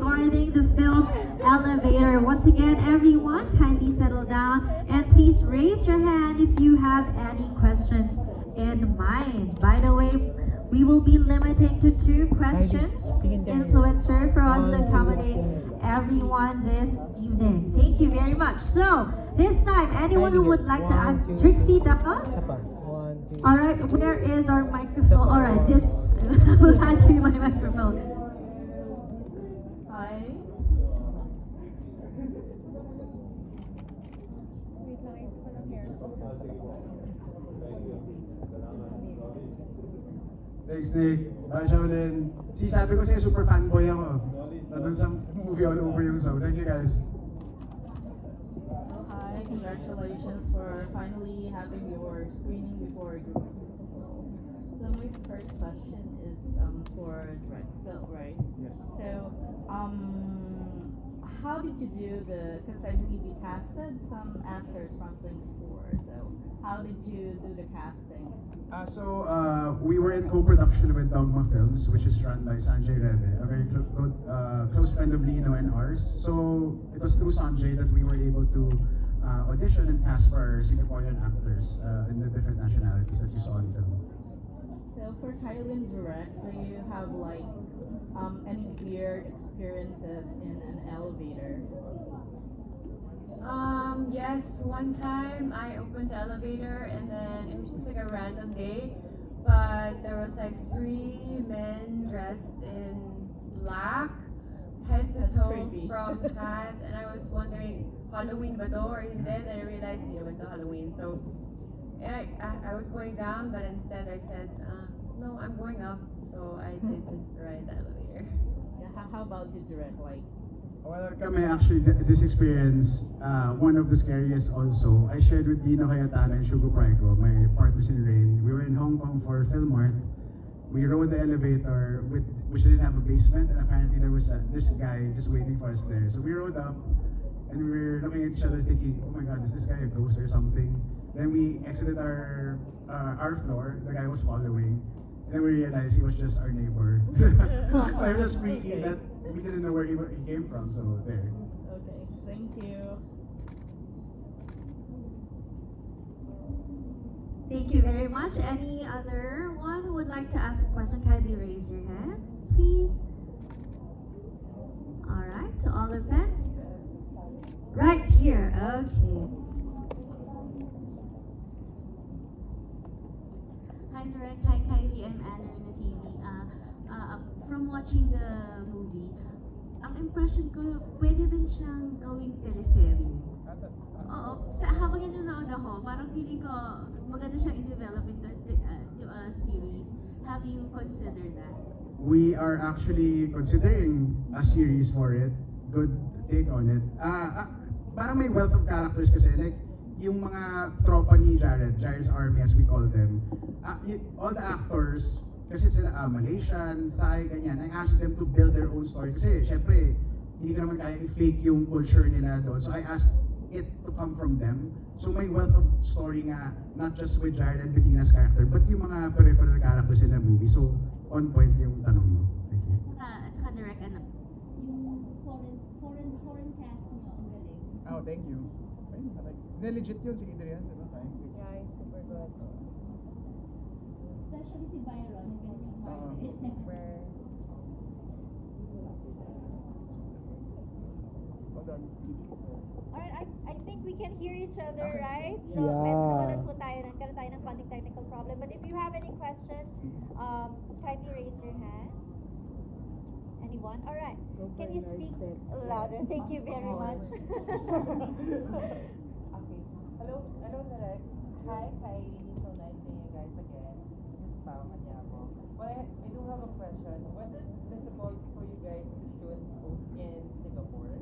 regarding the film Elevator. Once again, everyone, kindly settle down and please raise your hand if you have any questions in mind. By the way, we will be limiting to 2 questions, influencer, for us to accommodate everyone this evening. Thank you very much. So, this time, anyone who would like to ask Trixie Dapas? Alright, where is our microphone? Alright, this will hand to you my microphone. Hi. Thanks, Nick. Shaolin. See, sabi ko sa'yo, super fanboy ako. Nandun sa movie all over yung sound. Thank you, guys. Hi, congratulations for finally having your screening before a group of people. So my first question is for Dreadful, right? Yes. So, how did you do because I believe you casted some actors from Singapore, so how did you do the casting? We were in co-production with Dogma Films, which is run by Sanjay Rebe, a very close friend of Lino and ours. So it was through Sanjay that we were able to audition and cast for our Singaporean actors in the different nationalities that you saw in film. So for Kylie and Direct, do you have like any weird experiences in an elevator? Yes, one time I opened the elevator and then it was just like a random day, but there was like 3 men dressed in black, head to toe, creepy. from hat, and I was wondering, Halloween ba to or hindi? And I realized hindi naman to Halloween. So I was going down, but instead I said, no, I'm going up. So I did ride the elevator. Yeah, how about you, Direct? Like, Well, kami actually, this experience, one of the scariest also, I shared with Dino Cayetano and Shugo Prego, my partners in Rain. We were in Hong Kong for Filmart. We rode the elevator, which didn't have a basement, and apparently there was this guy just waiting for us there. So we rode up, and we were looking at each other thinking, oh my god, is this guy a ghost or something? Then we exited our floor, the guy was following, and then we realized he was just our neighbor. It was freaky that we didn't know where he came from, so there. okay, thank you. Thank you very much. Any other one who would like to ask a question, kindly raise your hands, please. Alright, to all our friends. Right here, okay. Hi Direk, hi Kylie, I'm Anna Rina TV. From watching the movie, ang impression ko, pwede din siyang gawing teleserye. Oo, habang nanonood ako, parang feeling ko maganda siyang i-develop into a series. Have you considered that? We are actually considering a series for it. Good take on it. Parang may wealth of characters kasi, like, yung mga tropa ni Jared's army as we call them, all the actors, kasi sila Malaysian, Thai, ganyan, I asked them to build their own story. Kasi syempre, hindi ko naman kaya i-fake yung culture nila doon. So I asked it to come from them. So may wealth of story nga, not just with Jared and Bettina's character, but yung mga peripheral characters in the movie. So on point yung tanong mo. Thank you. At saka Direk, ano? Yung foreign cast niyo, ang galing. Oh, thank you. Legit yun si Adrian, di ba? Yeah, it's super good. Especially si Byron, ang galing yung market. Hold on. Alright, I think we can hear each other, Okay. right? So, medyo nawalan po tayo, nagkaroon tayo ng konting technical problem. But if you have any questions, kindly raise your hand. Anyone? Alright. Can you speak louder? Thank you very much. Okay. Hello, Direk. Hi, so nice seeing you guys again. This is Pao Maniaco. Well, I do have a question. Was it difficult for you guys to shoot in Singapore?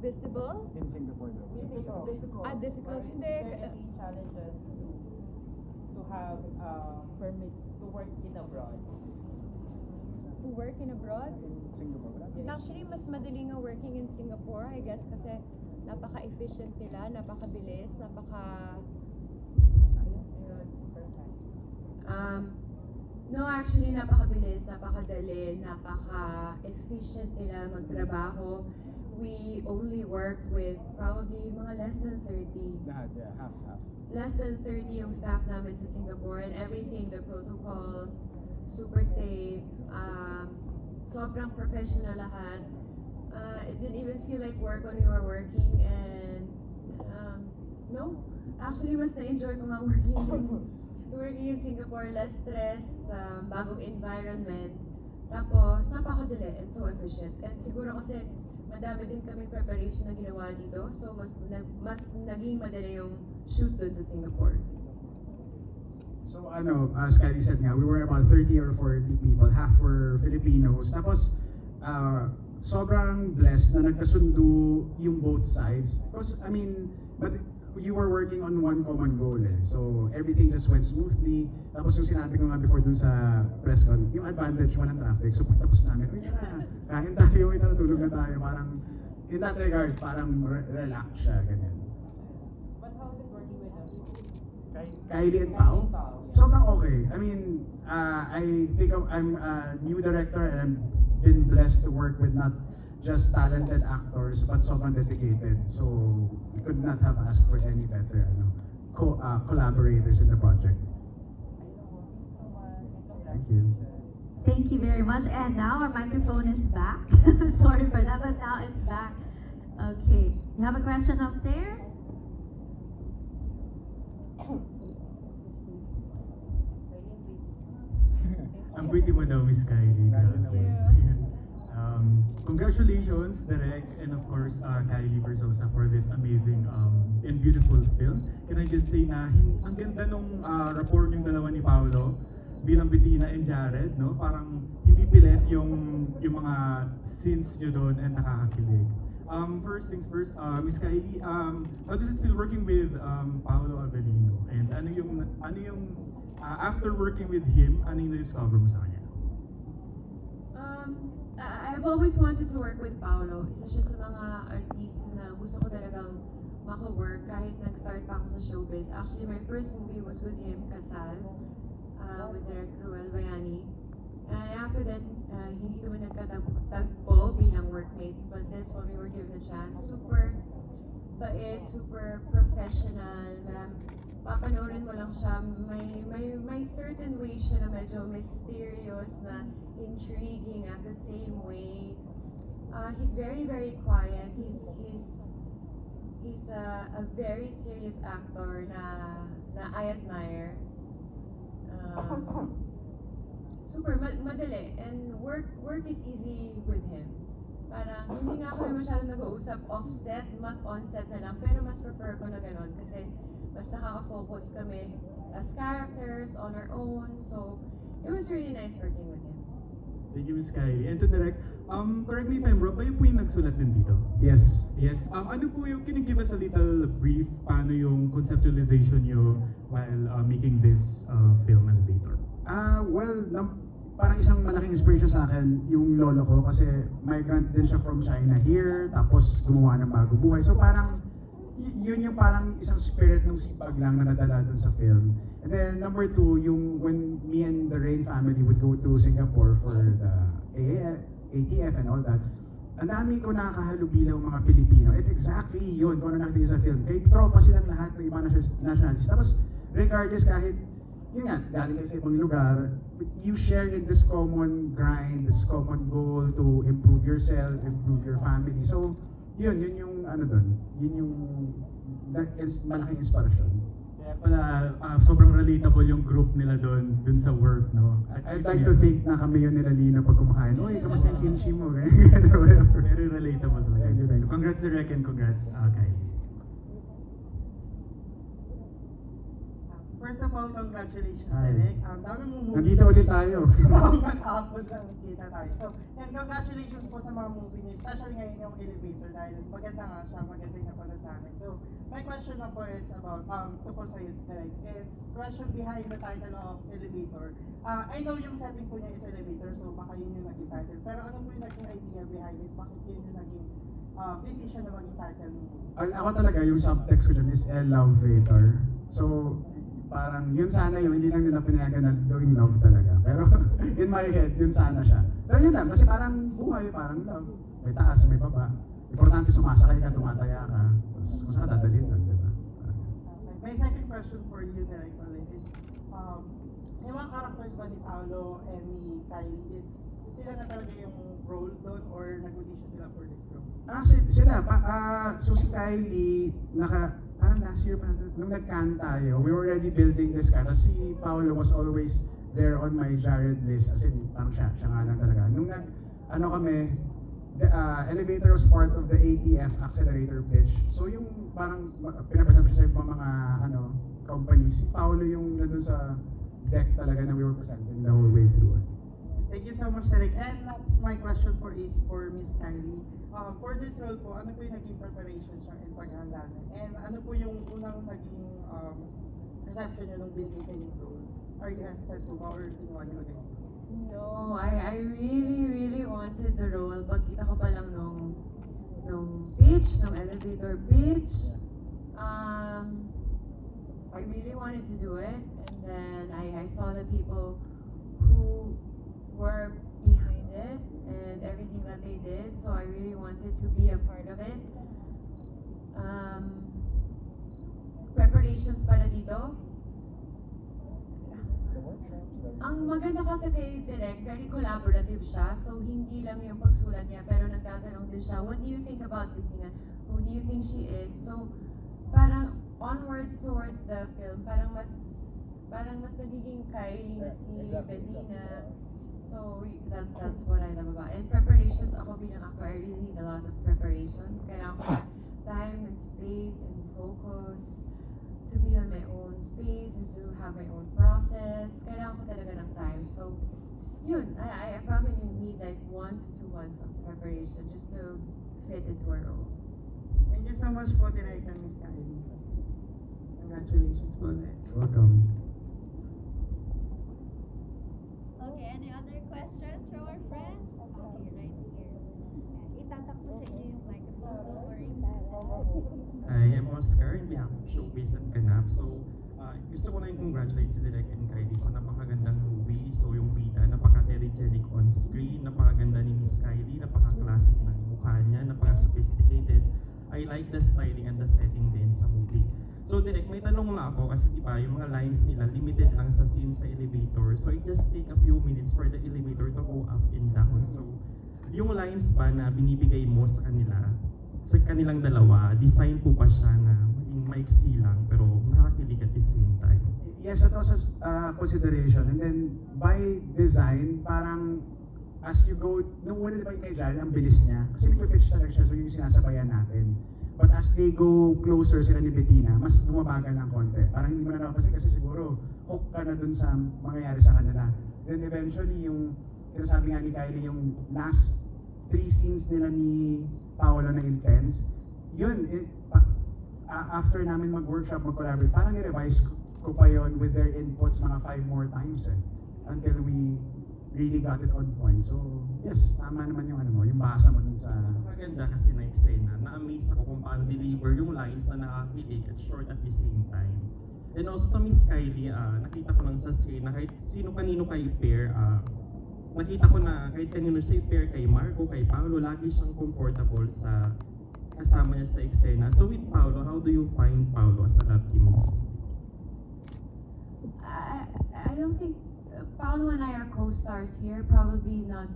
Visible? In Singapore though. Difficult. Difficult. Or is Hindi. there any challenges to have permits to work in abroad? To work in abroad? In Singapore, wala? Actually, mas madali nga working in Singapore, I guess, kasi napaka-efficient nila, napaka... No, actually, napakabilis, napakadali, napaka-efficient nila magtrabaho. We only worked with probably mga less than 30. Lahat, yeah, half. Less than 30 yung staff namin sa Singapore, and everything, the protocols, super safe, sobrang professional lahat. It didn't even feel like work when we were working, and no, actually mas na-enjoy ko nga working in Singapore, less stress, bagong environment, tapos napakadali and so efficient. And siguro kasi madami din kaming preparation na ginawa dito, so mas naging madali yung shoot dun sa Singapore. So as Kylie said nga, we were about 30 or 40 people, half were Filipinos. Tapos sobrang blessed na nagkasundo yung both sides. Because but you were working on one common goal So everything just went smoothly. Tapos yung sinabi ko nga before dun sa press con, yung advantage mo ng traffic. So pagtapos namin, uy na, kain tayo, uy na, tulog na tayo. Parang, in that regard, parang relax siya, ganyan. But how is it working with them? Kylie and Pao? Sobrang okay. I think I'm a new director and I've been blessed to work with not just talented actors but sobrang dedicated. So we could not have asked for any better collaborators in the project. Thank you. Thank you very much. And now our microphone is back. Sorry for that, but now it's back. Okay. You have a question upstairs? Ang pretty mo daw, Miss Kylie. Congratulations, Direk, and of course, Kylie Versosa for this amazing and beautiful film. Can I just say na ang ganda nung rapport yung dalawa ni Paolo bilang Bettina and Jared, no? Parang hindi pilit yung mga scenes nyo doon and nakakakilig. First things first, Miss Kylie, how does it feel working with Paolo Avellino? And ano yung after working with him, ano yung na-discover mo sa kanya? I've always wanted to work with Paolo. Isa siya sa mga artist na gusto ko talagang maka-work kahit nag-start pa ako sa showbiz. Actually, my first movie was with him, Kasal, with Director Ruel Bayani. And after that, hindi kami nagkatagpo bilang workmates, but this one we were given a chance. Super bait, super professional. Papanoorin mo lang siya, may certain way siya na medyo mysterious, na intriguing at the same way. He's very, very quiet. He's a very serious actor na I admire. Super madali, and work is easy with him. Parang hindi nga kami masyadong nag-uusap off-set, mas on-set na lang, pero mas prefer ko na gano'n kasi mas nakaka-focus kami as characters on our own. So it was really nice working with him. Thank you, Miss Kylie. And to Direk, correct me if I'm wrong, kayo po yung nagsulat din dito? Yes. Yes. Ano po yung, can you give us a little brief, paano yung conceptualization nyo while making this film Elevator? Parang isang malaking inspiration sa akin yung lolo ko kasi migrant din siya from China here, tapos gumawa ng bagong buhay. So parang yun yung parang isang spirit ng sipag lang na nadala dun sa film. And then number two, yung when me and the Rain family would go to Singapore for the ATF and all that, ang dami ko nakakahalubilo mga Pilipino. At exactly yun, kung ano nakita sa film. Kaya tropa silang lahat ng ibang nationalities. Tapos regardless kahit, yun nga, galing kayo sa ibang lugar, you share in this common grind, this common goal to improve yourself, improve your family. So, yun yung ano doon, yun yung malaking inspirasyon. Kaya pala, sobrang relatable yung group nila doon sa work, no? I'd like to think na kami yun nila Lino pag kumakain, uy, kamusta yung kimchi mo? Ganyan or whatever. Very relatable talaga. Thank you. Congrats Direk and congrats Kylie. First of all, congratulations, Derek. Ang dami mong movies. Nandito ulit tayo. Mag-upload lang, kita tayo. So, and congratulations po sa mga movie niyo, especially ngayon yung Elevator dahil maganda nga siya, maganda yung napanood namin. So, my question na po is about, tungkol sa iyo, Derek, is question behind the title of Elevator. I know yung setting po niya is Elevator, so baka yun yung naging title. Pero ano po yung naging idea behind it? Bakit yun yung naging decision na maging title mo? Ako talaga, yung subtext ko dyan is Elevator. So, parang yun sana yun, hindi lang nila pinayagan na gawing love talaga. Pero in my head, yun sana siya. Pero yun lang, kasi parang buhay, parang love. May taas, may baba. Importante sumasakay ka, tumataya ka. Tapos kung saan dadalhin lang, di ba? My second question for you, Derek, is, yung mga characters ba ni Paolo and ni Kylie is, sila na talaga yung role doon or nag-audition sila for this role? So si Kylie, parang last year pa natin, nung nag-can tayo, we were already building this character. Si Paolo was always there on my Jared list, as in, parang siya nga lang talaga. Nung the elevator was part of the ATF accelerator pitch. So yung parang pinapresent siya sa mga companies, si Paolo yung nandun sa deck talaga na we were presenting the whole way through. Thank you so much, Derek. And that's my question for Miss Kylie. For this role po, ano po yung naging preparations niyo and paghahanda niyo? And ano po yung unang naging reception niyo nung binigay sa inyong role? Are you hesitant po ba or kinuha niyo agad? No, I really wanted the role. Pagkita ko pa lang nung pitch, nung elevator pitch, I really wanted to do it. And then I saw the people who were behind it and everything that they did, so I really wanted to be a part of it. Preparations para dito. Ang maganda kasi kay Direk, very collaborative siya, so hindi lang yung pagsulat niya, pero nagtatanong din siya, what do you think about Bettina? Who do you think she is? So, parang onwards towards the film, parang mas nagiging Kylie na si Bettina. So that's what I love about it. And preparations, ako bilang actor, I really need a lot of preparation. Kailangan ko time and space and focus to be on my own space and to have my own process. Kailangan ko talaga ng time. So, yun, I probably need like 1 to 2 months of preparation just to fit into a role. Thank you so much po, Direk and Miss Kylie. Congratulations po ulit. Welcome. Okay, any other questions from our friends? Okay, right here. Itatak po sa inyo yung microphone. Don't worry. I am Oscar in behalf of Showbiz and Ganap. So, gusto ko lang congratulate si Direk and Kylie sa napakagandang movie. So, yung bida, napaka-telegenic on screen, napakaganda ni Miss Kylie, napaka-classic ng mukha niya, napaka-sophisticated. I like the styling and the setting din sa movie. So Direk, may tanong lang ako kasi diba yung mga lines nila limited lang sa scene sa elevator. So it just take a few minutes for the elevator to go up and down. So yung lines ba na binibigay mo sa kanilang dalawa, design po ba siya na maging maiksi lang pero nakakilig at the same time? Yes, that was a consideration. And then by design, parang as you go, nung una diba yung kay Jared, ang bilis niya. Kasi nagpipitch talaga siya, so yung sinasabayan natin. But as they go closer sila ni Bettina, mas bumabagal ng konti. Parang hindi mo na napapansin kasi siguro hook ka na dun sa mangyayari sa kanila. Then eventually, yung sinasabi nga ni Kylie, yung last 3 scenes nila ni Paolo na intense, yun, after namin mag-workshop, mag-collaborate, parang i-revise ko pa yun with their inputs mga 5 more times until we really got it on point. So, yes, tama naman yung yung basa mo dun sa... Maganda kasi na eksena, na-amaze ako kung paano deliver yung lines na nakakilig at short at the same time. And also to Miss Kylie, nakita ko lang sa screen na kahit sino-kanino kayo pair, nakita ko na kahit kanino siya pair, kay Marco, kay Paolo, lagi siyang comfortable sa kasama niya sa eksena. So with Paolo, how do you find Paolo as a love team in this movie? I don't think Paolo and I are co-stars here. Probably not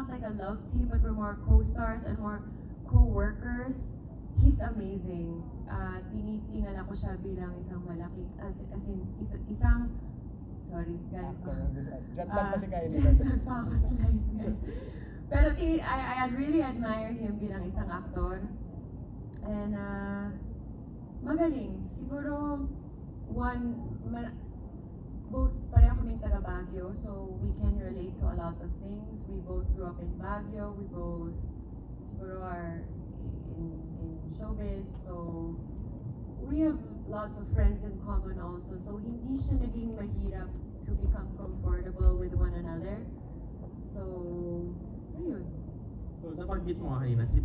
like a love team, but we're more co-stars and more co-workers. He's amazing. Tinitingnan ako siya bilang isang malaki, as in isang sorry, guys. Diyan lang kasi kayo Nagpaka-slide, guys. Pero I really admire him bilang isang actor. And magaling. Siguro both pareho kaming taga Baguio, so we can relate to a lot of things. We both grew up in Baguio. We both siguro are in showbiz, so we have lots of friends in common also. So hindi siya naging mahirap to become comfortable with one another. So ayun. So nabanggit mo kanina si